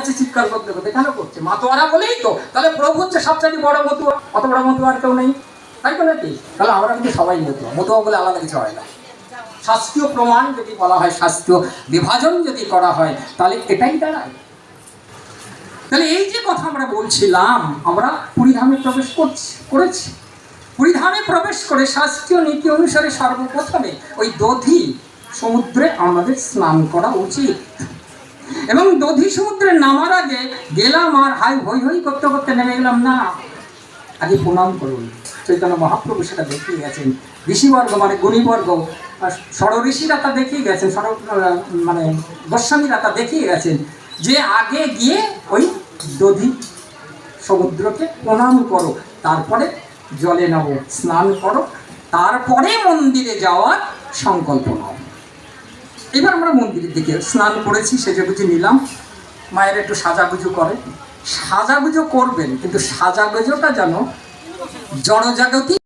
যাচ্ছে চিৎকার করতে করতে, কেন করছে? মাতোয়ারা বলেই তো। তাহলে প্রভু হচ্ছে সবচেয়ে বড় মতুয়া, অত বড় মতুয়া আর কেউ নেই, তাই তো নাকি? তাহলে আমরা কিন্তু সবাই মতুয়া, মতুয়া বলে আলাদা কিছু হয় না। শাস্ত্রীয় প্রমাণ যদি বলা হয়, শাস্ত্রীয় বিভাজন যদি করা হয়, তাহলে এটাই দাঁড়ায়। তাহলে এই যে কথা আমরা বলছিলাম, আমরা পুরীধামে প্রবেশ করেছি। পুরীধামে প্রবেশ করে শাস্ত্রীয় নীতি অনুসারে সর্বপ্রথমে ওই দধি সমুদ্রে আমাদের স্নান করা উচিত। এবং দধি সমুদ্রে নামার আগে গেলাম আর হই হই করতে করতে নেমে গেলাম না, আগে প্রণাম করুন। চৈতন্য মহাপ্রভু সেটা দেখিয়ে গেছেন। ঋষিবর্গ মানে গুণীবর্গ, ষড় ঋষিরা তা দেখিয়ে গেছেন, মানে গোস্বামীরা তা দেখিয়ে গেছেন যে আগে গিয়ে ওই দধি সমুদ্রকে প্রণাম করো, তারপরে জলে নামো, স্নান করো, তারপরে মন্দিরে যাওয়ার সংকল্প নাও। এবার আমরা মন্দিরের দিকে স্নান করেছি, সেজেগুজে নিলাম। মায়ের একটু সাজাগুজো করে, সাজাগুজো করবেন, কিন্তু সাজাগুজোটা যেন জড়জাগতিক